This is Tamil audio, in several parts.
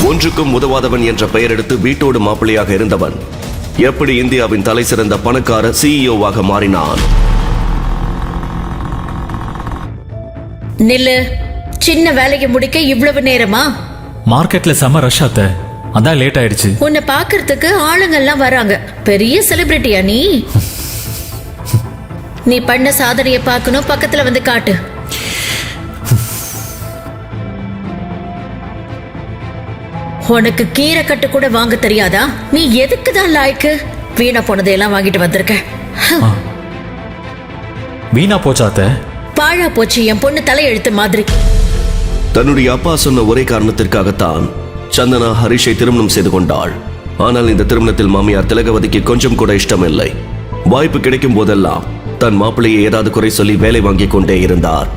ஒன்றுக்கும் உதவாதவன் என்ற பெயர் எடுத்து வீட்டோடு மாப்பிள்ளையாக இருந்தவன் எப்படி இந்தியாவின் தலை சிறந்த பணக்கார சிஇஓவாக மாறினான்? நில்லு. சின்ன வேலைக்கு முடிக்க இவ்வளவு நேரமா? மார்க்கெட்ல செம ரஷ் ஆத்த, அதான் லேட் ஆயிடுச்சு. உன்னை பாக்குறதுக்கு ஆளுங்கெல்லாம் வராங்க. பெரிய செலிபிரிட்டியா நீ? நீ பண்ண சாதனையை பார்க்கணும், பக்கத்துல வந்து காட்டு. உனக்கு கீரை கட்டு கூட வாங்க தெரியாதா? நீ எதுக்குதான் லாய்க்கு? வீணா போனதையெல்லாம் வாங்கிட்டு வந்திருக்க. வீணா போச்சாத்த? பாழா போச்சு என் பொண்ணு தலையெழுத்து மாதிரி. தன்னுடைய அப்பா சொன்ன ஒரே காரணத்திற்காகத்தான் சந்தனா ஹரிஷை திருமணம் செய்து கொண்டாள். ஆனால் இந்த திருமணத்தில் மாமியார் திலகவதிக்கு கொஞ்சம் கூட இஷ்டமில்லை. வாய்ப்பு கிடைக்கும் போதெல்லாம் தன் மாப்பிள்ளையை ஏதாவது குறை சொல்லி வேலை வாங்கிக் கொண்டே இருந்தார்.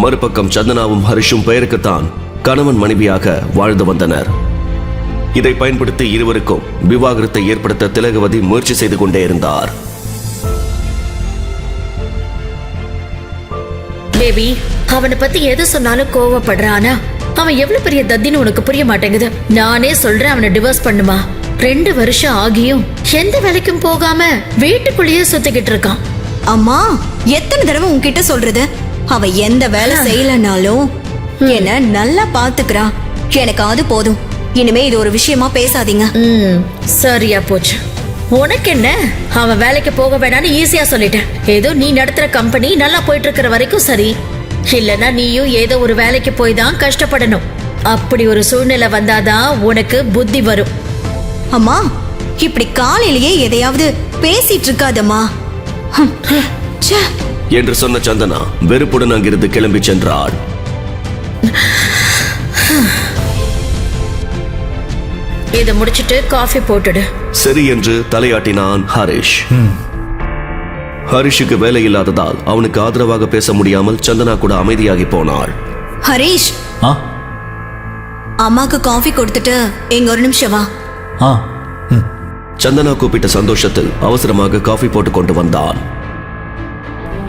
மறுபக்கம் சந்தனாவும் ஹரிஷும் பெயருக்குத்தான் கணவன் மனைவியாக வாழ்ந்து வந்தனர். இதை பயன்படுத்தி இருவருக்கும் விவாகரத்தை ஏற்படுத்த திலகவதி முயற்சி செய்து கொண்டே இருந்தார். பேபி, அவனை பத்தி எது சொன்னாலும் கோவப்படுறானா? அவன் எவ்வளவு பெரிய தத்தின்னு உனக்கு புரிய மாட்டேங்குது. நானே சொல்றேன் அவனை டிவோர்ஸ் பண்ணுமா. 2 வருஷம் ஆகியும் எந்த வேலைக்கும் போகாம வீட்டுக்குள்ளேயே சுத்திக்கிட்டு இருக்கான். அம்மா, எத்தனை தடவை உன்கிட்ட சொல்றது? அவ எந்த வேலை செய்யலனாலும் என்ன நல்லா பாத்துக்கிறா. எனக்கு அது போதும். இனிமே இது ஒரு விஷயமா பேசாதீங்க. சரியா போச்சு. உனக்கு என்ன? அவன் வேலைக்கு போக வேணான்னு ஈஸியா சொல்லிட்டேன். ஏதோ நீ நடத்துற கம்பெனி நல்லா போயிட்டு இருக்கிற வரைக்கும் சரி. இல்லனா நீயும் ஏதோ ஒரு வேலைக்கு போய் தான் கஷ்டப்படணும். அப்படி ஒரு சூழ்நிலை வந்தாதான் உனக்கு புத்தி வரும். அம்மா, இப்படி காலையிலேயே எதையாவது பேசிட்டு இருக்காதம்மா என்று சொன்ன சந்தனா வெறுப்புடன் அங்கிருந்து கிளம்பி சென்றாள். இதை முடிச்சிட்டு காஃபி போட்டுடு. சரி என்று தலையாட்டினான் ஹரிஷ். ஹரிஷுக்கு வேலை இல்லாததால் அவனுக்கு ஆதரவாக பேச முடியாமல் சந்தனா கூட அமைதியாகி போனாள். ஹரிஷ், அம்மாக்கு காஃபி கொடுத்துட்டு எங்க ஒரு நிமிஷம் வா. சந்தனா கூப்பிட்ட சந்தோஷத்தில் அவசரமாக காஃபி போட்டு கொண்டு வந்தான்.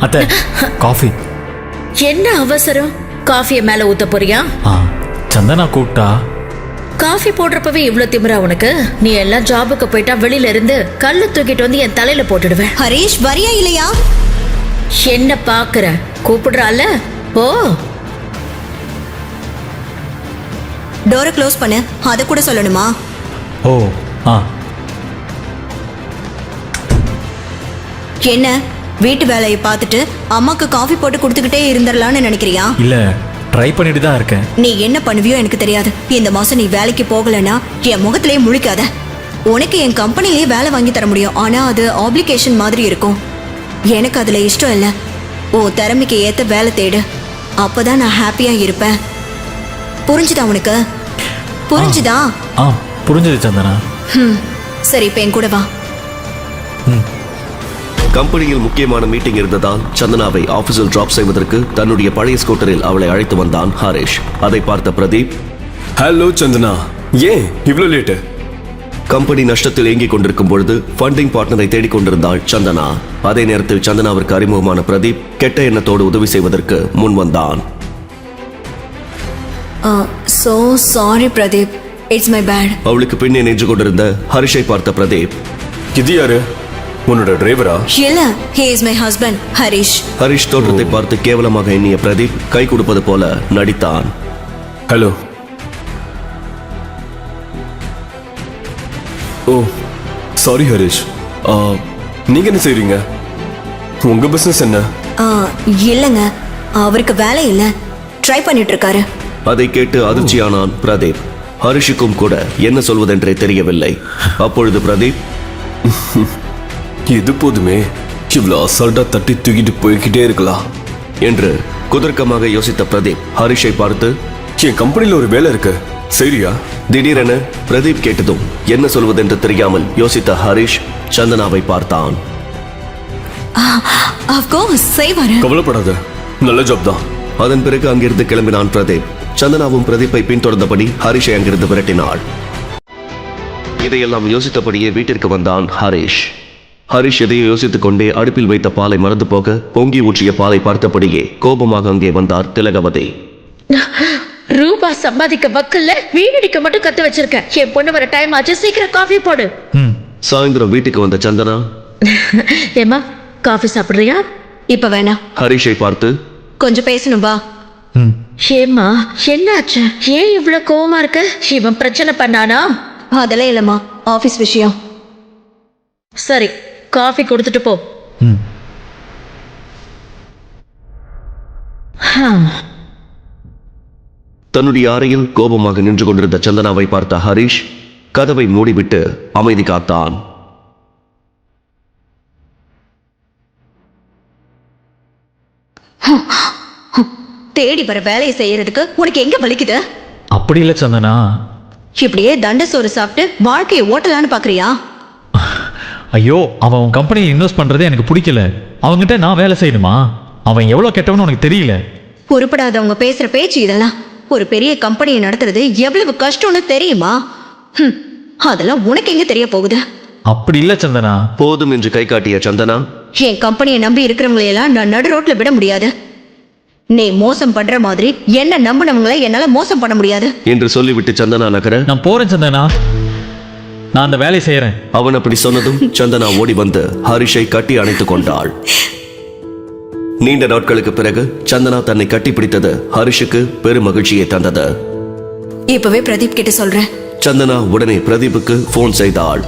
அத்தை, காஃபி. என்ன அவசரம்? காஃபியை மேல ஊத்த போறியா? சந்தனா கூப்பிட்டா. காஃபி போடுறப்பவே இவ்வளவு திமிரா உனக்கு? நீ எல்லாம் ஜாபுக்கு போயிட்டா வெளியில இருந்து கல்லு தூக்கிட்டு வந்து என் தலையில போட்டுடுவேன். ஹரிஷ், வரியா இல்லையா? என்ன பாக்குற? கூப்பிடுறால? ஓ, டோரை க்ளோஸ் பண்ணு. அத கூட சொல்லணுமா? ஓ, என்ன வீட்டு வேலையை பார்த்துட்டு அம்மாக்கு காஃபி போட்டு கொடுத்துக்கிட்டே இருந்துடலான்னு நினைக்கிறியா? இல்ல, ட்ரை பண்ணிட்டு தான் இருக்கேன். நீ என்ன பண்ணுவியோ எனக்கு தெரியாது. இந்த மாசம் நீ வேலைக்கு போகலன்னா என் முகத்திலேயே முழிக்காத. உனக்கு என் கம்பெனிலேயே வேலை வாங்கி தர முடியும். ஆனா அது ஆப்ளிகேஷன் மாதிரி இருக்கும். எனக்கு அதுல இஷ்டம் இல்லை. உன் திறமைக்கு ஏத்த வேலை தேடு. அப்பதான் நான் ஹாப்பியா இருப்பேன். புரிஞ்சுதா உனக்கு? புரிஞ்சுதா? புரிஞ்சது சந்தனா. சரி, இப்ப என் கூட வா. கம்பெனியில் முக்கியமான மீட்டிங் இருந்ததால் சந்தனாவை ஆபீஸில் டிராப் செய்வதற்கு தன்னுடைய பழைய ஸ்கூட்டரில் அவளை அழைத்து வந்தான் ஹரிஷ். அதை பார்த்த பிரதீப், ஹலோ சந்தனா, ஏன் இவ்வளவு லேட்டு? கம்பெனி நஷ்டத்தில் இயங்கிக் கொண்டிருக்கும் பொழுது ஃபண்டிங் பார்ட்னரை தேடிக்கொண்டிருந்தாள் சந்தனா. அதே நேரத்தில் சந்தனாவிற்கு அறிமுகமான பிரதீப் கெட்ட எண்ணத்தோடு உதவி செய்வதற்கு முன் வந்தான். So sorry Pradeep, it's my bad. அவளுக்கு பின்னே நின்று கொண்டிருந்த ஹரிஷை பார்த்த பிரதீப், இது யாரு? உன்னோட டிரைவரா? இல்ல, he is my husband, Harish. Harish தோற்றத்தை பார்த்து கேவலமாக எண்ணிய பிரதீப் கை கொடுப்பது போல நடித்தான். ஹலோ. ஓ, சாரி ஹரிஷ். நீங்க என்ன செய்றீங்க? உங்க பிசினஸ் என்ன? இல்லங்க, அவருக்கு வேலை இல்ல, ட்ரை பண்ணிட்டு இருக்காரு. அதை கேட்டு அதிர்ச்சியானான் பிரதீப். ஹரிஷுக்கும் கூட என்ன சொல்வதென்றே தெரியவில்லை. அப்பொழுது பிரதீப், இது போதுமே, இவ்வளவு அசால்ட்டா தட்டி தூக்கிட்டு போய்கிட்டே இருக்கலாம் என்று குதர்க்கமாக யோசித்த பிரதீப் ஹரிஷை பார்த்து, என் கம்பெனில ஒரு வேலை இருக்கு, சரியா? திடீரென பிரதீப் கேட்டதும் என்ன சொல்வதென்று தெரியாமல் யோசித்த ஹரிஷ் சந்தனாவை பார்த்தான். கவலைப்படாத, நல்ல ஜாப் தான். அதன் பிறகு அங்கிருந்து கிளம்பினான் பிரதீப். சந்தனாவும் பிரதீப்பை பின்தொடர்ந்தபடி ஹரிஷை அங்கிருந்து விரட்டினாள். இதையெல்லாம் யோசித்தபடியே வீட்டிற்கு வந்தான் ஹரிஷ். ஹரிஷ் எதையோ யோசித்துக் கொண்டே அடுப்பில் வைத்த பாலை மறந்து போக பொங்கி ஊற்றிய பாலை பார்த்தபடியே கோபமாக அங்கே வந்தார் திலகவதி. ரூபா சம்பாதிக்க வக்கல்ல வீணடிக்க மட்டும் கத்து வச்சிருக்க. என் பொண்ணு வர டைம் ஆச்சு, சீக்கிரம் காஃபி போடு. ம் சாயந்தரம் வீட்டுக்கு வந்த சந்தனா ஏமா காஃபி சாப்பிடுறியா? இப்ப வேணாம், ஹரிஷை பார்த்து, கொஞ்சம் பேசணும் வா. ம் ஏம்மா என்னாச்சு? ஏன் இவ்வளவு கோவமா இருக்க? இவன் பிரச்சனை பண்ணானா? அதெல்லாம் இல்லம்மா, ஆபீஸ் விஷயம். சரி, காஃபி கொடுத்துட்டு போ. ம் தன்னுடைய அறையில் கோபமாக நின்று கொண்டிருந்த சந்தனாவை பார்த்த ஹரிஷ் கதவை மூடிவிட்டு அமைதி காத்தான். தேடி வர வேலையை செய்யறதுக்கு உனக்கு எங்க வலிக்குது? அப்படி இல்லை சந்தனா. இப்படியே தண்ட சோறு சாப்பிட்டு வாழ்க்கையை ஓட்டலான்னு பாக்குறியா? ஐயோ, அவன் உன் கம்பெனியில் இன்வெஸ்ட் பண்ணுறதே எனக்கு பிடிக்கல. அவங்ககிட்ட நான் வேலை செய்யணுமா? அவன் எவ்வளோ கெட்டவனு உனக்கு தெரியல. உருப்படாதவங்க பேசுற பேச்சு இதெல்லாம். ஒரு பெரிய கம்பெனியை நடத்துறது எவ்வளவு கஷ்டம்னு தெரியுமா? அதெல்லாம் உனக்கு எங்க தெரிய போகுது? அப்படி இல்லை சந்தனா. போதும் என்று கை காட்டிய சந்தனா, என் கம்பெனியை நம்பி இருக்கிறவங்களை எல்லாம் நான் நடு ரோட்ல விட முடியாது. நீ மோசம் பண்ற மாதிரி என்ன நம்பினவங்களை என்னால மோசம் பண்ண முடியாது என்று சொல்லிவிட்டு சந்தனா நகர, நான் போறேன் சந்தனா, நான் அந்த வேலையை செய்யறேன். அவன் அப்படி சொன்னதும் சந்தனா ஓடி வந்து ஹரிஷை கட்டி அணைத்துக் கொண்டாள். நீண்ட நாட்களுக்கு பிறகு சந்தனா தன்னை கட்டிப்பிடித்தது ஹரிஷுக்கு பெரும் மகிழ்ச்சியை தந்தது. இப்பவே பிரதீப் கிட்ட சொல்றேன். சந்தனா உடனே பிரதீப்புக்கு போன் செய்தாள்.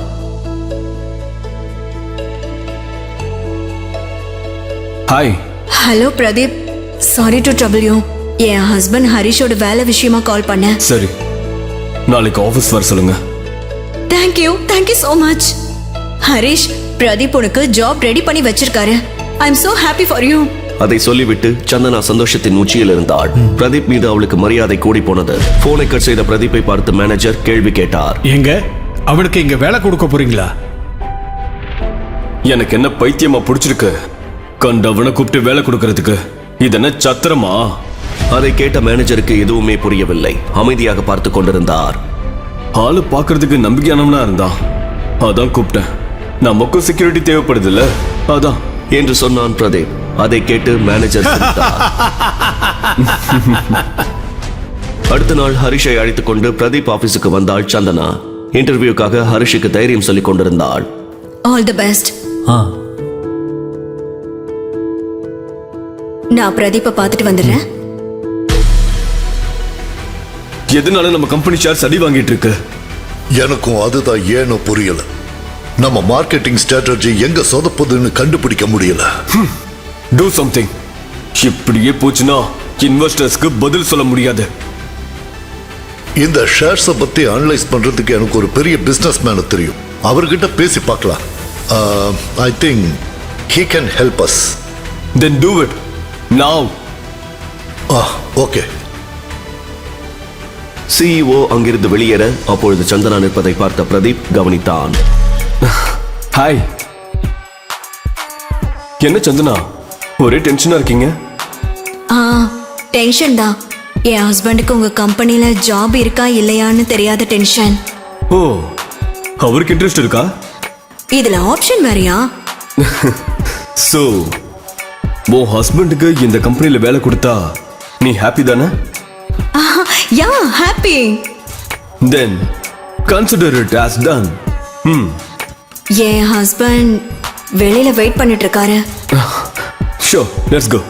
Hi. Hello Pradeep, sorry to trouble you. என் ஹஸ்பண்ட் ஹரிஷோட வேலை விஷயமா கால் பண்ணேன். சரி, நாளைக்கு ஆஃபீஸ் வர சொல்லுங்க. Thank you so much. Harish, Pradeep உனக்கு ஜாப் ரெடி பண்ணி வச்சிருக்காரு. I am so happy for you. அதை சொல்லிவிட்டு சந்தனா சந்தோஷத்தின் உச்சியில் இருந்தாள். பிரதீப் மீது அவளுக்கு மரியாதை கூடி போனது. போனை கட் செய்த பிரதீப்பை பார்த்து மேனேஜர் கேள்வி கேட்டார். எங்க அவனுக்கு இங்க வேலை கொடுக்க போறீங்களா? எனக்கு என்ன பைத்தியமா பிடிச்சிருக்கு? கண்டவனை கூப்பிட்டு வேலை கொடுக்கறதுக்கு இது என்ன சத்திரமா? அதை கேட்ட மேனேஜருக்கு எதுவுமே புரியவில்லை. அமைதியாக பார்த்து கொண்டிருந்தார். ஆளு பாக்குறதுக்கு நம்பிக்கையானவனா இருந்தான், அதான் கூப்பிட்டேன். நமக்கும் செக்யூரிட்டி தேவைப்படுது இல்ல, அதான் என்று சொன்னான் பிரதீப். அதை கேட்டு மேனேஜர் சிரித்தார். அடுத்த நாள் ஹரிஷை அழைத்துக் கொண்டு பிரதீப் ஆபீஸுக்கு வந்தாள் சந்தனா. இன்டர்வியூக்காக ஹரிஷுக்கு தைரியம் சொல்லிக் கொண்டிருந்தாள். All the best. ஆ நான் பிரதீப்பை பார்த்துட்டு வந்துடுறேன். எதனால நம்ம கம்பெனி ஷேர் சடி வாங்கிட்டு இருக்கு? எனக்கும் அதுதான் ஏனோ புரியல. நம்ம மார்க்கெட்டிங் ஸ்ட்ராட்டஜி எங்க சொதப்புதுன்னு கண்டுபிடிக்க முடியல. Do something. இப்படியே போச்சுன்னா இன்வெஸ்டர்ஸ்க்கு பதில் சொல்ல முடியாது. இந்த ஷேர்ஸை பத்தி அனலைஸ் பண்றதுக்கு எனக்கு ஒரு பெரிய பிசினஸ் மேன தெரியும். அவர்கிட்ட பேசி பார்க்கலாம். I think he can help us. Then do it now. Okay. CEO அங்கிருந்து வெளியேற அப்பொழுது சந்தனா நிற்பதை பார்த்த பிரதீப் கவனித்தான். ஹாய். என்ன சந்தனா, ஒரே டென்ஷனா இருக்கீங்க? டென்ஷன் தான். என் ஹஸ்பண்டுக்கு உங்க கம்பெனில ஜாப் இருக்கா இல்லையான்னு தெரியாத டென்ஷன். ஓ, அவருக்கு இன்ட்ரெஸ்ட் இருக்கா? இதுல ஆப்ஷன் வேறயா? சோ உன் ஹஸ்பண்டுக்கு இந்த கம்பெனில வேலை கொடுத்தா நீ ஹாப்பி தானே? Yeah, happy. Then consider it as done. என் ஹஸ்பண்ட் வெளியில வெயிட் பண்ணிட்டு இருக்காரு. Sure, let's go.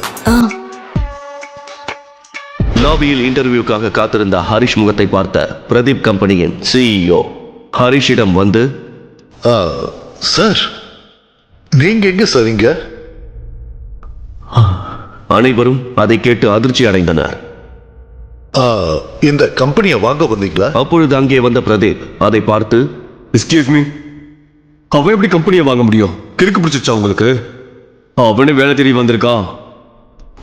லாபியில் இன்டர்வியூக்காக காத்திருந்த ஹரிஷ் முகத்தை பார்த்த பிரதீப் கம்பெனியின் சிஇஓ ஹரிஷிடம் வந்து, சார், நீங்க எங்க சரிங்க? அனைவரும் அதை கேட்டு அதிர்ச்சி அடைந்தனர். இந்த கம்பெனியை வாங்க வந்தீங்களா? அப்பொழுது அங்கே வந்த பிரதீப் அதை பார்த்து, எக்ஸ்கியூஸ் மீ, அவன் எப்படி கம்பெனியை வாங்க முடியும்? கிறுக்கு பிடிச்சிச்சா உங்களுக்கு? அவனே வேலை தேடி வந்திருக்கான்.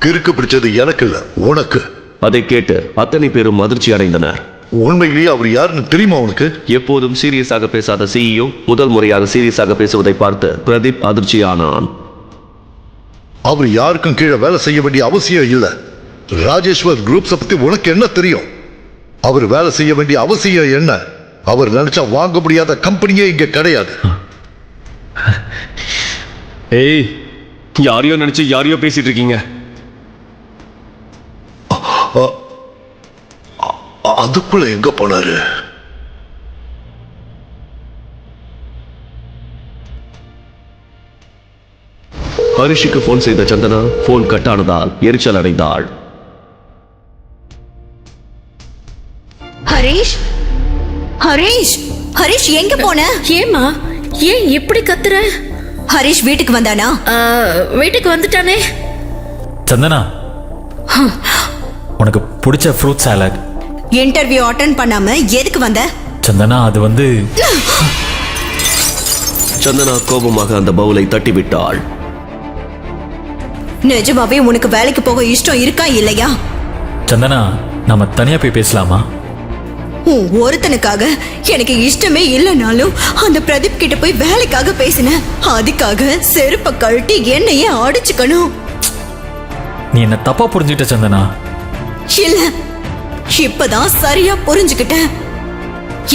கிறுக்கு பிடிச்சது எனக்கு இல்ல, உனக்கு. அதை கேட்டு அத்தனை பேரும் அதிர்ச்சி அடைந்தனர். உண்மையிலேயே அவர் யாருன்னு தெரியுமா உனக்கு? எப்போதும் சீரியஸாக பேசாத சிஇஓ முதல் முறையாக சீரியஸாக பேசுவதை பார்த்து பிரதீப் அதிர்ச்சியானான். அவர் யாருக்கும் கீழே வேலை செய்ய வேண்டிய அவசியம் இல்லை. ராஜேஸ்வர் குரூப்ஸை பத்தி உனக்கு என்ன தெரியும்? அவர் வேலை செய்ய வேண்டிய அவசியம் என்ன? அவர் நினைச்சா வாங்க முடியாத கம்பெனியே இங்க கிடையாது. ஏய், யாரையோ நினைச்சு யாரையோ பேசிட்டு இருக்கீங்க. அதுக்குள்ள எங்க போனாரு? ஹரிஷுக்கு போன் செய்த சந்தனா போன் கட் ஆனதால் எரிச்சல் அடைந்தாள். ஹரீஷ் ஹரீஷ் ஹரீஷ் எங்க போன? ஏமா ஏன் இப்படி கத்துற? ஹரீஷ் வீட்டுக்கு வந்தானா? வீட்டுக்கு வந்துட்டானே. சந்தனா, உனக்கு பிடிச்ச ஃப்ரூட் சாலட். இன்டர்வியூ அட்டெண்ட் பண்ணாம எதுக்கு வந்த? சந்தனா, அது வந்து சந்தனா கோபமாக அந்த பவுலை தட்டிவிட்டாள். நிஜமாவே உனக்கு வேலைக்கு போக இஷ்டம் இருக்கா இல்லையா? சந்தனா, நம்ம தனியா போய் பேசலாமா? உன் ஒருத்தனுக்காக எனக்கு இஷ்டமே இல்லைனாலும் அந்த பிரதீப் கிட்ட போய் வேலைக்காக பேசினேன். அதுக்காக செருப்ப கழட்டி என்னையே அடிச்சுக்கணும். நீ என்ன தப்பா புரிஞ்சுக்கிட்ட சந்தனா. இல்ல, இப்பதான் சரியா புரிஞ்சுக்கிட்டேன்.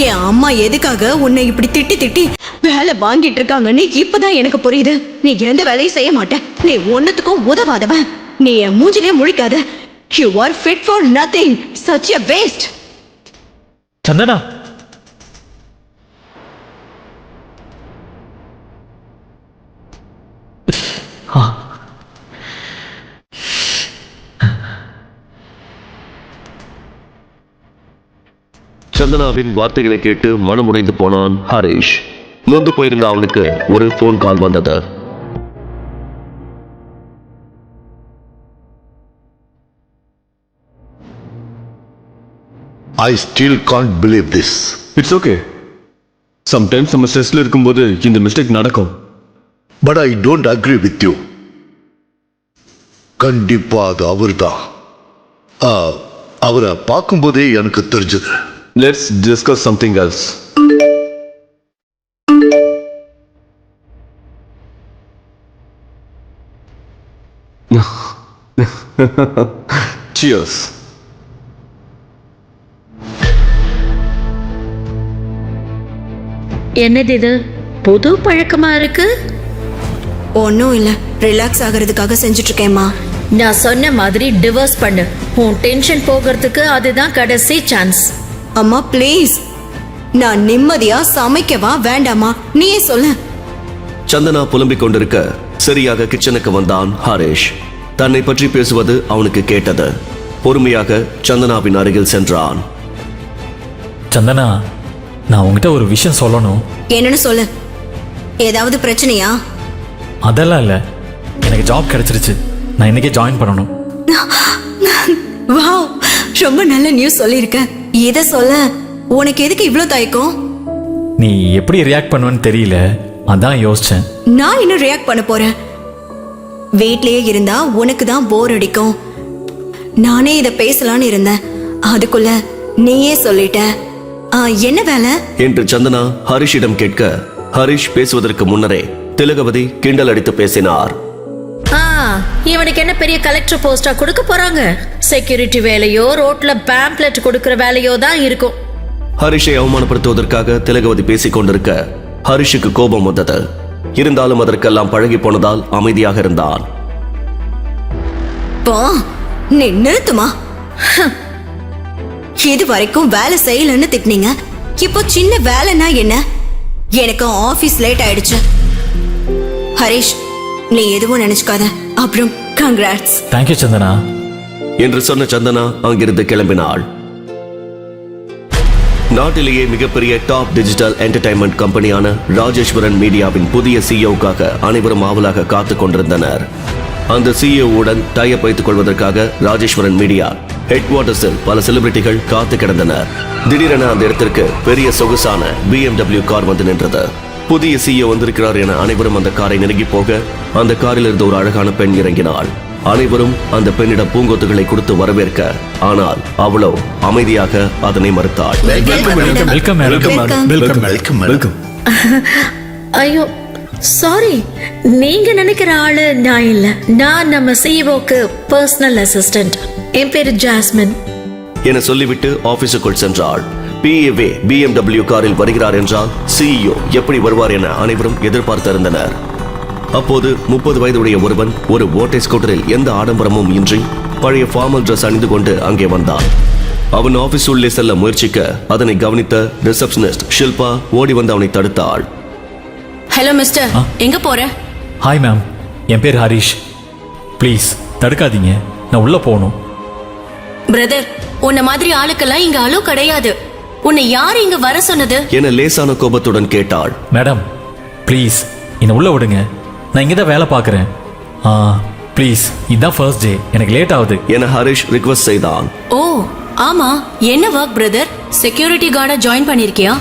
என் அம்மா எதுக்காக உன்னை இப்படி திட்டி திட்டி வேலை வாங்கிட்டு இருக்காங்கன்னு இப்பதான் எனக்கு புரியுது. நீ எந்த வேலையும் செய்ய மாட்ட, நீ ஒன்னத்துக்கும் உதவாதவன். நீ என் மூஞ்சிலே முழிக்காத. You are fit for nothing, such a waste. Santhana, சந்தனாவின் வார்த்தைகளை கேட்டு மனமுடைந்து போனான் ஹரிஷ். நொந்து போயிருந்த அவனுக்கு ஒரு போன் கால் வந்தது. I still can't believe this. It's okay. Sometimes நம்ம ஸ்ட்ரெஸ்ல இருக்கும்போது இந்த மிஸ்டேக் நடக்கும். But I don't agree with you. கண்டிப்பா அது அவர்தான். அவரை பார்க்கும்போதே எனக்கு தெரிஞ்சது. Let's discuss something else. Cheers. என்னது இது, புது பழக்கமா இருக்கு? ஒன்னும் இல்ல, ரிலாக்ஸ் ஆகிறதுக்காக செஞ்சுட்டு இருக்கேம்மா. நான் சொன்ன மாதிரி டிவோர்ஸ் பண்ணு. உன் டென்ஷன் போகிறதுக்கு அதுதான் கடைசி சான்ஸ். அம்மா ப்ளீஸ், நான் நிம்மதியா சமைக்கவா வேண்டாமா நீயே சொல்லு. சந்தனா புலம்பிக் கொண்டிருக்க சரியாக கிச்சனுக்கு வந்தான் ஹரிஷ். தன்னை பற்றி பேசுவது அவனுக்கு கேட்டது. பொறுமையாக சந்தனாவின் அருகில் சென்றான். சந்தனா, நான் உங்ககிட்ட ஒரு விஷயம் சொல்லணும். என்னன்னு சொல்லு. ஏதாவது பிரச்சனையா? அதெல்லாம் இல்லை, எனக்கு ஜாப் கிடைச்சிருச்சு. நான் இன்னைக்கே ஜாயின் பண்ணணும். வாவ், ரொம்ப நல்ல நியூஸ் சொல்லியிருக்க. இத சொல்ல உனக்கு எதுக்கு இவ்ளோ தயக்கம்? நீ எப்படி ரியாக்ட் பண்ணுவேன்னு தெரியல, அதான் யோசிச்சேன். நான் இன்னும் ரியாக்ட் பண்ண போறேன். வீட்லயே இருந்தா உனக்கு தான் போர் அடிக்கும். நானே இத பேசலான்னு இருந்தேன், அதுக்குள்ள நீயே சொல்லிட்ட. என்ன வேலை என்று சந்தனா ஹரிஷிடம் கேட்க, ஹரிஷ் பேசுவதற்கு முன்னரே திலகவதி கிண்டல் அடித்து பேசினார். இவனுக்கு என்ன பெரிய கலெக்டர் போஸ்டா கொடுக்க போறாங்க? செக்யூரிட்டி வேலையோ ரோட்ல பேம்ப்ளெட் கொடுக்கிற வேலையோ தான் இருக்கும். ஹரிஷை அவமானப்படுத்துவதற்காக திலகவதி பேசிக் கொண்டிருக்க ஹரிஷுக்கு கோபம் வந்தது. இருந்தாலும் அதற்கெல்லாம் பழகி போனதால் அமைதியாக இருந்தான். நீ நிறுத்துமா? இது வரைக்கும் வேலை செய்யலன்னு திட்டினீங்க, இப்போ சின்ன வேலைன்னா என்ன? எனக்கு ஆபீஸ் லேட் ஆயிடுச்சு. ஹரிஷ், நீ எதுவும் நினைச்சுக்காத. அப்புறம் கங்க்ராட்ஸ். தேங்க்யூ சந்தனா என்று சொன்ன சந்தனா அங்கிருந்து கிளம்பினாள். நாட்டிலேயே மிகப்பெரிய டாப் டிஜிட்டல் என்டர்டைன்மெண்ட் கம்பெனியான ராஜேஸ்வரன் மீடியாவின் புதிய சிஇஓக்காக அனைவரும் ஆவலாக காத்துக் கொண்டிருந்தனர். அந்த சிஇஓவுடன் டைப் வைத்துக் கொள்வதற்காக ராஜேஸ்வரன் மீடியா ஹெட் குவார்ட்டர்ஸில் பல செலிபிரிட்டிகள் காத்து கிடந்தனர். திடீரென அந்த இடத்திற்கு பெரிய சொகுசான BMW கார் வந்து நின்றது. புதிய சிஇஓ வந்திருக்கிறார் என அனைவரும் அந்த காரை நெருங்கி போக அந்த காரில் இருந்த ஒரு அழகான பெண் இறங்கினாள். அனைவரும் அந்த பெண்ணிடம் பூங்கொத்துகளை கொடுத்து வரவேற்க, ஆனால் அவளோ அமைதியாக அதனை மறுத்தாள். வெல்கம். ஐயோ சாரி, நீங்க நினைக்கிற ஆளு நான் இல்ல. நான் நம்ம சிஇஓக்கு பர்சனல் அசிஸ்டன்ட். என் பேரு ஜாஸ்மின் என சொல்லிவிட்டு ஆபீஸுக்குள் சென்றாள். PA BMW காரில் வருகிறார் என்றால் சிஇஓ எப்படி வருவார் என அனைவரும் எதிர்பார்த்திருந்தனர். அப்போது 30 வயதுடைய ஒருவன் ஒரு ஓட்டை ஸ்கூட்டரில் எந்த ஆடம்பரமும் இன்றி பழைய ஃபார்மல் டிரஸ் அணிந்து கொண்டு அங்கே வந்தான். அவன் ஆபீஸ் உள்ளே செல்ல முயற்சிக்க அதனை கவனித்த ரிசப்ஷனிஸ்ட் ஷில்பா ஓடி வந்து அவனை தடுத்தாள். ஹலோ மிஸ்டர், எங்க போற? ஹாய் மேம், என் பேர் ஹரிஷ். ப்ளீஸ் தடுக்காதீங்க, நான் உள்ளே போகணும். பிரதர், உன்ன மாதிரி ஆளுக்கெல்லாம் இங்க அலோ கிடையாது. உன்னை யார் இங்க வர சொன்னது? என லேசான கோபத்துடன் கேட்டாள். மேடம் ப்ளீஸ் என்னை உள்ளே விடுங்க, நான் இங்கே தான் வேலை பார்க்குறேன். ப்ளீஸ், இதுதான் ஃபர்ஸ்ட் டே, எனக்கு லேட் ஆகுது. என ஹரிஷ் ரிக்வெஸ்ட் செய்தான். ஓ ஆமா, என்ன ஒர்க் பிரதர்? செக்யூரிட்டி கார்டா ஜாயின் பண்ணிருக்கியா?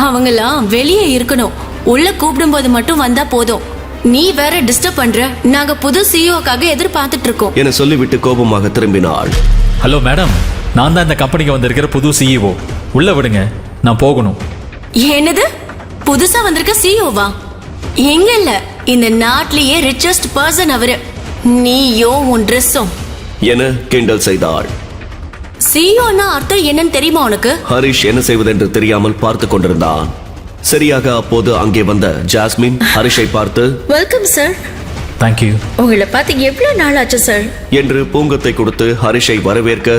அவங்கெல்லாம் வெளியே இருக்கணும், உள்ள கூப்பிடும்போது மட்டும் வந்தா போதும். நீ வேற டிஸ்டர்ப் பண்ற. நாங்க புது சிஇஓக்காக எதிர்பார்த்துட்டு இருக்கோம் என சொல்லிவிட்டு கோபமாக திரும்பினாள். ஹலோ மேடம், நான் தான் இந்த கம்பெனிக்கு வந்திருக்கிற புது சிஇஓ. உள்ளே விடுங்க, நான் போகணும். என்னது? புதுசா வந்திருக்க சிஇஓவா? எங்க இல்ல, இந்த நாட்டிலேயே ரிச்சஸ்ட் பர்சன் அவரு. நீயோ உன் ட்ரெஸ்ஸும். என கிண்டல் செய்தாள். சிஇஓன்னா அர்த்தம் என்னன்னு தெரியுமா உனக்கு? ஹரிஷ் என்ன செய்வதென்று தெரியாமல் பார்த்து கொண்டிருந்தான். சரியாக அப்போது அங்கே வந்த ஜாஸ்மின் ஹரிஷை பார்த்து, வெல்கம் சார். தேங்க்யூ. உங்களை பார்த்து எவ்வளவு நாள் ஆச்சு சார் என்று பூங்கத்தை கொடுத்து ஹரிஷை வரவேற்க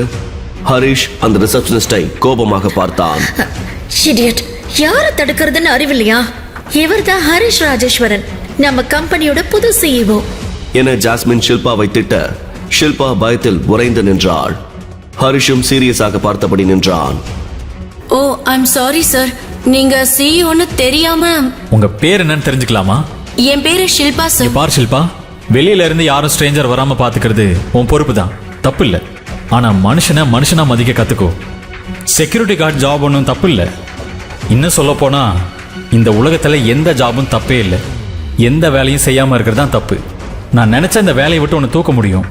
ஹரிஷ் அந்த ரிசப்ஷனிஸ்டை கோபமாக பார்த்தான். இடியட், யார தடுக்கிறதுன்னு அறிவில்லையா? இவர்தான் ஹரிஷ் ராஜேஸ்வரன், நம்ம கம்பெனியோட புது சிஇஓ. என ஜாஸ்மின் ஷில்பாவை திட்ட ஷில்பா பயத்தில் உறைந்து நின்றாள். ஹரிஷும் சீரியஸாக பார்த்தபடி நின்றான். ஓ ஐம் சாரி சார், நீங்க சிஇஓன்னு தெரியாம. உங்க பேர் என்னன்னு தெரிஞ்சுக்கலாமா? என் பேரு ஷில்பா இங்க சார். பார் ஷில்பா, வெளியில இருந்து யாரும் ஸ்ட்ரேஞ்சர் வராம பாத்துக்கிறது உன் பொறுப்பு தான், தப்பு இல்லை. ஆனா மனுஷனை மனுஷனா மதிக்க கத்துக்கோ. செக்யூரிட்டி கார்டு ஜாப் ஒன்றும் தப்பு இல்லை. இன்னும் சொல்ல போனா இந்த உலகத்துல எந்த ஜாபும் தப்பே இல்லை. எந்த வேலையும் செய்யாம இருக்கிறது தான் தப்பு. நான் நினைச்ச இந்த வேலையை விட்டு உன்னை தூக்க முடியும்,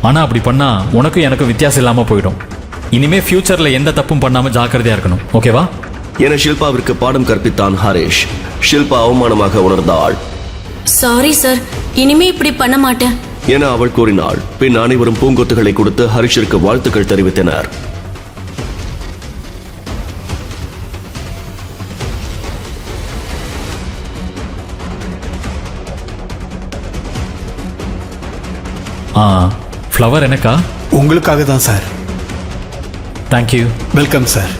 ஆனா அப்படி பண்ணா உனக்கும் எனக்கும் வித்தியாசம் இல்லாம போயிடும். இனிமே ஃபியூச்சர்ல எந்த தப்பும் பண்ணாம ஜாக்கிரதையா இருக்கணும், ஓகேவா? என ஷில்பாவிற்கு பாடம் கற்பித்தான் ஹரிஷ். ஷில்பா அவமானமாக உணர்ந்தாள். சாரி சார், இனிமே இப்படி பண்ண மாட்டேன் என அவள் கூறினாள். பின் அனைவரும் பூங்கொத்துகளை கொடுத்து ஹரிஷிற்கு வாழ்த்துக்கள் தெரிவித்தனர். ஃப்ளவர் எனக்கா? உங்களுக்காக தான் சார். தேங்க்யூ. Welcome sir.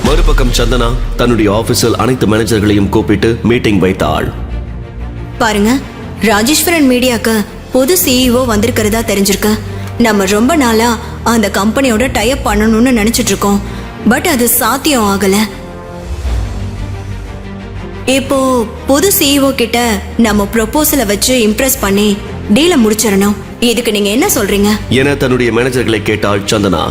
மறுபக்கம் சந்தனா தன்னுடைய ஆபீஸில் அனைத்து மேனேஜர்களையும் கூப்பிட்டு மீட்டிங் வைத்தாள். பாருங்க, ராஜேஸ்வரன் மீடியாக்கு புது சிஇஓ வந்திருக்கிறதா தெரிஞ்சிருக்கு. நம்ம ரொம்ப நாளா அந்த கம்பெனியோட டைப் பண்ணணும்னு நினைச்சிட்டு இருக்கோம். பட் அது சாத்தியம் ஆகல. இப்போ புது சிஇஓ கிட்ட நம்ம ப்ரொபோசலை வச்சு இம்ப்ரெஸ் பண்ணி டீலை முடிச்சிடணும். இதுக்கு நீங்க என்ன சொல்றீங்க? என தன்னுடைய மேனேஜர்களை கேட்டாள் சந்தனா.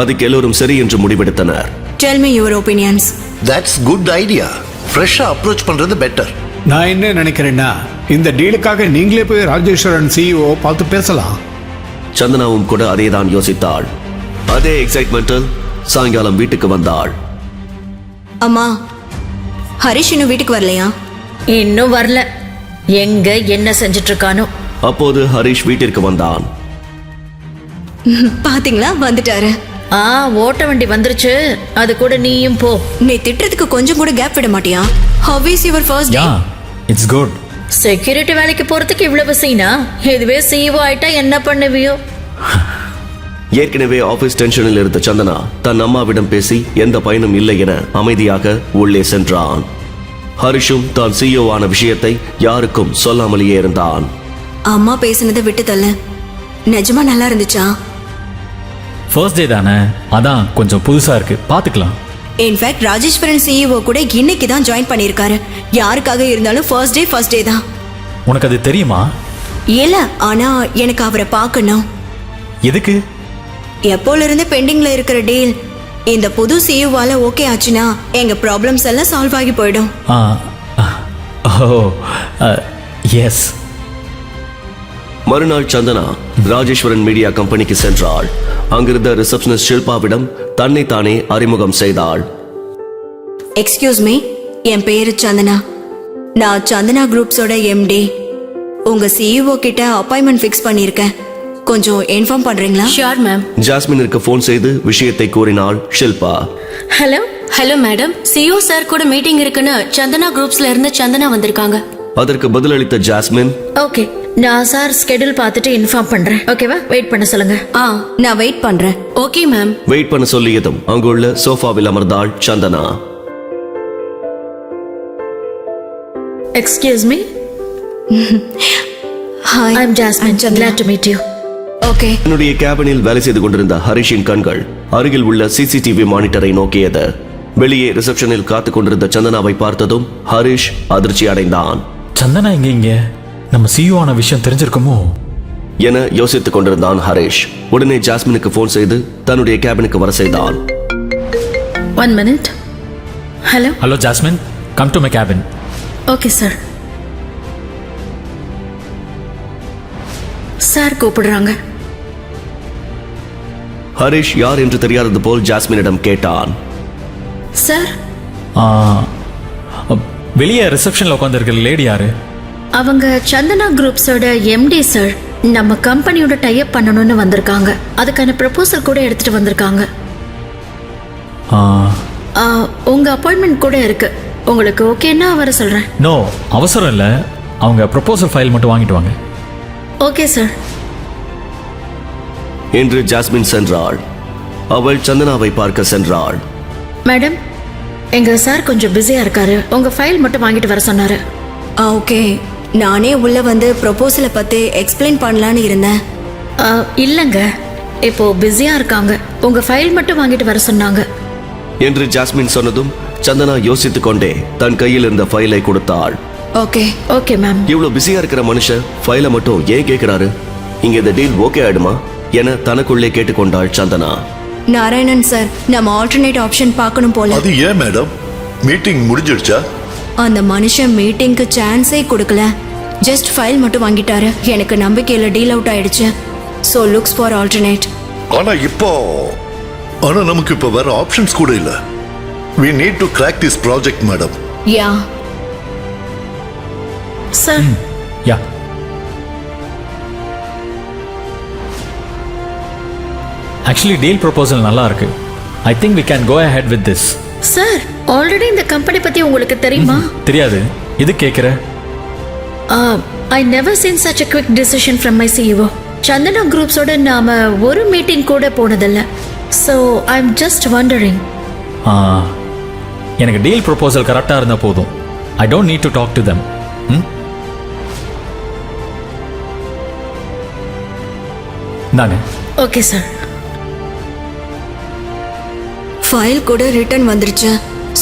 அதுக்கு எல்லோரும் சரி என்று முடிவெடுத்தனர். Tell me your opinions. That's good idea. ஃப்ரெஷ்ஷா அப்ரோச் பண்றது பெட்டர். நான் என்ன நினைக்கிறேன்னா, இந்த டீலுக்காக நீங்களே போய் ராஜேஸ்வரன் சிஇஓ பார்த்து பேசலாம். சந்தனாவும் கூட அதேதான் யோசித்தாள். அதே எக்ஸைட்மெண்டில் சாயங்காலம் வீட்டுக்கு வந்தாள். அம்மா, ஹரிஷ் இன்னும் வீட்டுக்கு வரலையா? இன்னும் வரல. எங்க என்ன செஞ்சிட்டு இருக்கானோ. அப்போது ஹரிஷ் வீட்டிற்கு வந்தான். பாத்தீங்களா, வந்துட்டாரு. ஓட்ட வண்டி வந்துருச்சு, அது கூட நீயும் போ. நீ திட்டுறதுக்கு கொஞ்சம் கூட கேப் விட மாட்டியா? How is your first day? Yeah, it's good. Security வேலைக்கு போறதுக்கு இவ்வளவு சீனா? இதுவே சிஇஓ ஆயிட்டா என்ன பண்ணுவியோ? ஏற்கனவே ஆபீஸ் டென்ஷனில் இருந்த சந்தனா தன் அம்மாவிடம் பேசி எந்த பயனும் இல்லை என அமைதியாக உள்ளே சென்றான். ஹரிஷும் தான் சிஇஓ ஆன விஷயத்தை யாருக்கும் சொல்லாமலேயே இருந்தான். அம்மா பேசுனதை விட்டு தள்ள. நிஜமா நல்லா இருந்துச்சா? ஃபர்ஸ்ட் டே தானே, அதான் கொஞ்சம் புதுசா இருக்கு, பாத்துக்கலாம். இன்ஃபேக்ட் ராஜேஸ்வரன் சிஇஓ கூட இன்னைக்கு தான் ஜாயின் பண்ணியிருக்காரு. யாருக்காக இருந்தாலும் ஃபர்ஸ்ட் டே தான். உனக்கு அது தெரியுமா? இல்ல, ஆனா எனக்கு அவரை பார்க்கணும். எதுக்கு? எப்போல இருந்து பெண்டிங்ல இருக்கிற டீல் இந்த புது சிஇஓவால ஓகே ஆச்சுன்னா எங்க ப்ராப்ளம்ஸ் எல்லாம் சால்வ் ஆகி போயிடும். எஸ். மறுநாள் சந்தனா ராஜேஸ்வரன் மீடியா கம்பெனிக்கு சென்றாள். அங்கிருந்த ரிசப்ஷனிஸ்ட் ஷில்பாவிடம் தன்னை தானே அறிமுகம் செய்தாள். எக்ஸ்கியூஸ் மீ, என் பேரு சந்தனா. நான் சந்தனா குரூப்ஸோட எம்டி. உங்க சிஇஓ கிட்ட அப்பாயின்மெண்ட் ஃபிக்ஸ் பண்ணியிருக்கேன். கொஞ்சம் இன்ஃபார்ம் பண்றீங்களா? Sure ma'am. ஜாஸ்மினுக்கு போன் செய்து விஷயத்தை கூறினாள் Shilpa. Hello hello madam, CEO sir கூட மீட்டிங் இருக்குன்னு சந்தனா குரூப்ஸ்ல இருந்து சந்தனா வந்திருக்காங்க. அதற்கு பதிலளித்த ஜாஸ்மின், ஓகே, நான் சார் ஸ்கெடியூல் பார்த்துட்டு இன்ஃபார்ம் பண்றேன். ஓகேவா? வெயிட் பண்ண சொல்லுங்க. நான் வெயிட் பண்றேன். Okay ma'am. வெயிட் பண்ண சொல்லியதும் அங்குள்ள சோஃபாவில் அமர்ந்தாள் Chandana. Excuse me. Hi, I am Jasmine. Glad to meet you. Okay. தன்னுடைய கேபினில் வேலை செய்து கொண்டிருந்த ஹரிஷின் கண்கள் அருகில் உள்ள சிசிடிவி மானிட்டரை நோக்கியது. வெளியே ரிசப்ஷனில் காத்துக் கொண்டிருந்த சந்தனாவை பார்த்ததும் ஹரிஷ் அதிர்ச்சி அடைந்தான். சந்தனா இங்க நம்ம சிஇஓ ஆன விஷயம் தெரிஞ்சிருக்குமோ என யோசித்துக் கொண்டிருந்தான் ஹரிஷ். உடனே ஜாஸ்மினுக்கு போன் செய்து தன்னுடைய கேபினுக்கு வர செய்தான். 1 minute. Hello. Hello jasmine, come to my cabin. Okay sir. Sir கூப்பிடுறாங்க. ஹரிஷ் யார் என்று தெரியாதது போல் ஜாஸ்மினிடம் கேட்டான். சார், வெளியே ரிசப்ஷன்ல உட்காந்துருக்கிற லேடி யாரு? அவங்க சந்தனா குரூப்ஸோட எம்டி சார். நம்ம கம்பெனியோட டைப் பண்ணணும்னு வந்திருக்காங்க. அதுக்கான ப்ரப்போசல் கூட எடுத்துட்டு வந்திருக்காங்க. உங்க அப்பாயின்மெண்ட் கூட இருக்கு. உங்களுக்கு ஓகேன்னா வர சொல்றேன். நோ, அவசரம் இல்லை. அவங்க ப்ரப்போசல் ஃபைல் மட்டும் வாங்கிட்டு வாங்க. ஓகே சார் என்று ஜாஸ்மின் சென்றாள். அவள் சந்தனாவை பார்க்க சென்றாள். மேடம், எங்க சார் கொஞ்சம் பிஸியா இருக்காரு. உங்க ஃபைல் மட்டும் வாங்கிட்டு வர சொன்னாரு. ஓகே. நானே உள்ள வந்து ப்ரொபோசலை பத்தி எக்ஸ்பிளைன் பண்ணலான்னு இருந்தேன். இல்லைங்க, இப்போ பிஸியா இருக்காங்க. உங்க ஃபைல் மட்டும் வாங்கிட்டு வர சொன்னாங்க என்று ஜாஸ்மின் சொன்னதும் சந்தனா யோசித்துக் கொண்டே தன் கையில் இருந்த ஃபைலை கொடுத்தாள். ஓகே. Okay ma'am. இவ்வளவு பிஸியா இருக்கிற மனுஷன் ஃபைலை மட்டும் ஏன் கேட்கிறாரு? இங்க இந்த டீல் ஓகே ஆயிடுமா என தனக்குள்ளே கேட்டுக்கொண்டாள் சந்தனா. நாராயணன் சார், நம்ம ஆல்டர்னேட் ஆப்ஷன் பார்க்கணும் போல. அது ஏன் மேடம்? மீட்டிங் முடிஞ்சிடுச்சா? அந்த மனுஷன் மீட்டிங்க்கு சான்ஸே கொடுக்கல. ஜஸ்ட் ஃபைல் மட்டும் வாங்கிட்டாரு. எனக்கு நம்பிக்கையில டீல் அவுட் ஆயிடுச்சு. So looks for alternate. ஆனா நமக்கு இப்போ வேற ஆப்ஷன்ஸ் கூட இல்ல. We need to crack this project, madam. Yeah sir, yeah, actually deal proposal நல்லா இருக்கு. I think we can go ahead with this. Sir, already இந்த கம்பெனி பத்தி உங்களுக்கு தெரியுமா? தெரியாது. இது கேட்குற? I never seen such a quick decision from my CEO. Chandana குரூப்ஸோட நாம ஒரு மீட்டிங் கூட போனதில்ல. So I am just wondering. எனக்கு டீல் ப்ரொபோசல் கரெக்டாக இருந்தால் போதும். I don't need to talk to them. தாங்க. Okay sir. ஃபைல் கூட ரிட்டர்ன் வந்துருச்சு.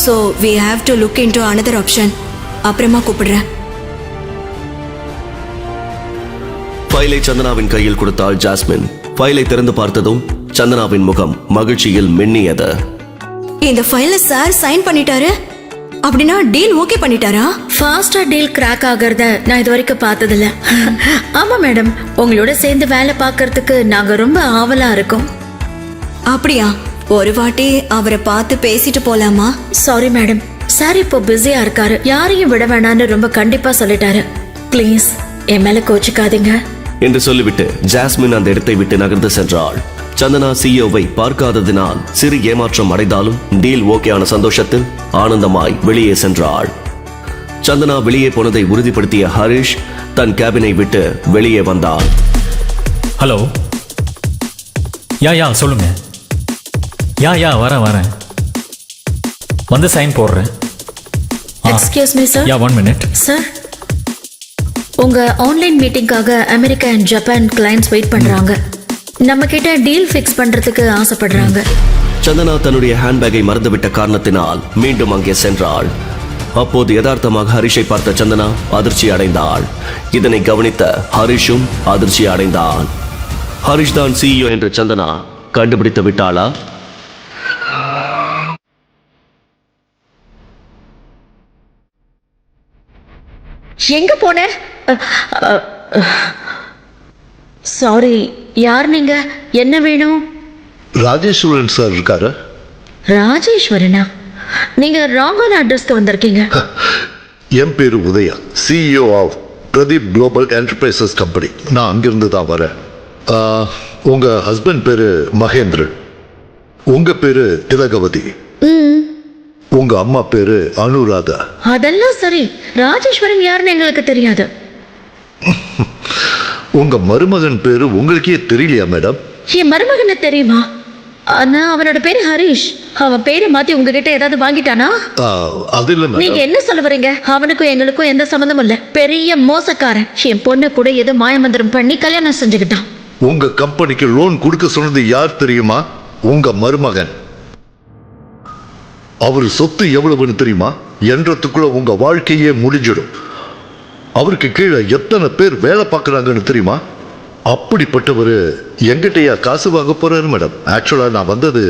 So we have to look into another option. அப்புறமா கூப்பிடுறேன். ஃபைலை சந்தனாவின் கையில் கொடுத்தாள் ஜாஸ்மின். ஃபைலை திறந்து பார்த்ததும் சந்தனாவின் முகம் மகிழ்ச்சியில் மின்னியது. இந்த ஃபைல சார் சைன் பண்ணிட்டாரு. அப்படின்னா டீல் ஓகே பண்ணிட்டாரா? ஃபாஸ்டா டீல் கிராக் ஆகிறத நான் இது வரைக்கும் பார்த்ததில்ல. ஆமா மேடம், உங்களோட சேர்ந்து வேலை பார்க்கறதுக்கு நாங்க ரொம்ப ஆவலா இருக்கோம். அப்படியா? ஒரு வாட்டி அவரை பார்த்து பேசிட்டு போலாமா? சாரி மேடம், சார் இப்போ பிஸியா இருக்காரு. யாரையும் விட வேணான்னு ரொம்ப கண்டிப்பா சொல்லிட்டாரு. ப்ளீஸ் என் மேல கோச்சிக்காதீங்க என்று சொல்லிவிட்டு ஜாஸ்மின் அந்த இடத்தை விட்டு நகர்ந்து சென்றாள். சந்தனா சிஇஓவை பார்க்காததினால் சிறு ஏமாற்றம் அடைந்தாலும் டீல் ஓகேயான சந்தோஷத்தில் ஆனந்தமாய் வெளியே சென்றாள். சந்தனா வெளியே போனதை உறுதிப்படுத்திய ஹரிஷ் தன் கேபினை விட்டு வெளியே வந்தான். ஹலோ. யா சொல்லுங்க. யா வரேன். வந்து சைன் போடுறேன். Excuse me sir. Yeah, 1 minute. Sir, உங்க ஆன்லைன் மீட்டிங்காக America and Japan clients wait பண்றாங்க. நம்ம கிட்ட டீல் ஃபிக்ஸ் பண்றதுக்கு ஆசைப்படுறாங்க. சந்தனா தன்னுடைய ஹேண்ட்பேக்கை மறந்துவிட்ட காரணத்தினால் மீண்டும் அங்கே சென்றாள். அப்போது யதார்த்தமாக ஹரிஷை பார்த்த சந்தனா அதிர்ச்சி அடைந்தாள். இதனை கவனித்த ஹரிஷும் அதிர்ச்சி அடைந்தான். ஹரிஷ் தான் சிஇஓ என்று சந்தனா கண்டுபிடித்து விட்டாளா? எங்க போன? சாரி, யார் நீங்க? என்ன வேணும்? ராஜேஸ்வரன் சார் இருக்காரு? ராஜேஸ்வரனா? நீங்க ராங்கான அட்ரஸ்க்கு வந்திருக்கீங்க. என் பேரு Udaya, CEO of Pradeep global enterprises company. நான் அங்கிருந்து தான் வரேன். உங்க ஹஸ்பண்ட் பேரு மகேந்திரன், உங்க பேரு திலகவதி, உங்க அம்மா பேரு அனுராதா. அதெல்லாம் சரி, ராஜேஸ்வரன் யாருன்னு எங்களுக்கு தெரியாது. உங்க மருமகன் பேரு உங்களுக்கே தெரியலையா மேடம்? என் மருமகனை தெரியுமா? ஆனா அவனோட பேரு ஹரிஷ். அவன் பேரை மாத்தி உங்ககிட்ட ஏதாவது வாங்கிட்டானா? அது இல்ல நீங்க மேடம். என்ன சொல்ல வரீங்க? அவனுக்கும் எங்களுக்கும் எந்த சம்மந்தமும் இல்ல. பெரிய மோசக்காரன். என் பொண்ணு கூட ஏதோ மாயமந்திரம் பண்ணி கல்யாணம் செஞ்சுக்கிட்டான். உங்க கம்பெனிக்கு லோன் கொடுக்க சொன்னது யார் தெரியுமா? உங்க மருமகன். அவர் சொத்து எவ்வளவுன்னு தெரியுமா? என்றதுக்குள்ள உங்க வாழ்க்கையே முடிஞ்சிடும். அவருக்கு கீழே எத்தனை பேர் வேலை பார்க்கறாங்கன்னு தெரியுமா? அப்படிப்பட்டவர் எங்கிட்டயா காசு வாங்க போறாரு மேடம்? ஆக்சுவலா நான் வந்தது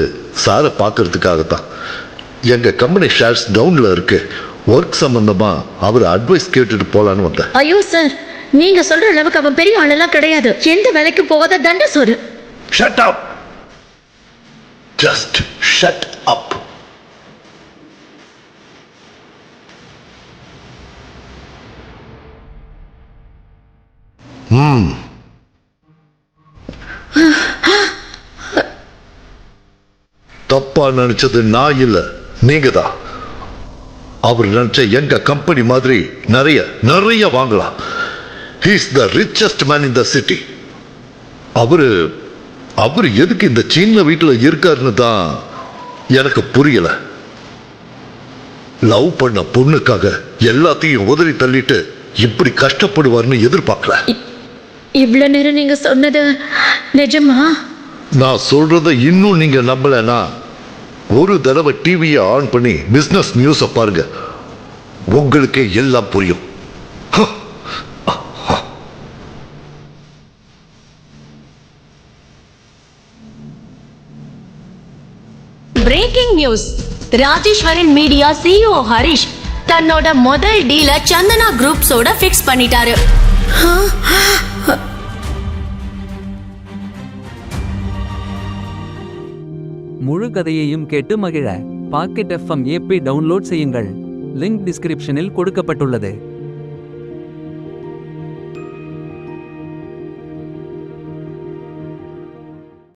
சாரை பார்க்கறதுக்காகத்தான். எங்க கம்பெனி ஷேர்ஸ் டவுன்ல இருக்கு. ஒர்க் சம்பந்தமா அவர் அட்வைஸ் கேட்டுட்டு போலான்னு வந்தேன். ஐயோ சார், நீங்க சொல்ற அளவுக்கு அவன் பெரிய ஆளெல்லாம் கிடையாது. எந்த வேலைக்கு போகாத தண்ட சோறு. Shut up. Just shut up. தப்பா நினைச்சது நான் இல்ல, நீங்க தான். அவர் நினைச்ச எங்க கம்பெனி மாதிரி நிறைய நிறைய வாங்கலாம். He is the richest man in the city. அவரு எதுக்கு இந்த சின்ன வீட்டுல இருக்காருன்னு தான் எனக்கு புரியல. லவ் பண்ண பொண்ணுக்காக எல்லாத்தையும் உதறி தள்ளிட்டு இப்படி கஷ்டப்படுவார்னு எதிர்பார்க்கல. இவ்வளவு நேரம் நீங்க சொன்னது நிஜமா? நான் சொல்றத இன்னும் நீங்க நம்பலனா ஒரு தடவை டிவியை ஆன் பண்ணி பிசினஸ் நியூஸை பாருங்க, உங்களுக்கே எல்லாம் புரியும். Breaking news. Rajeswaran media CEO Harish தன்னோட முதல் டீல சந்தனா குரூப்ஸோட ஃபிக்ஸ் பண்ணிட்டாரு. முழு கதையையும் கேட்டு மகிழ பாக்கெட் FM APP டவுன்லோட் செய்யுங்கள். லிங்க் டிஸ்கிரிப்ஷனில் கொடுக்கப்பட்டுள்ளது.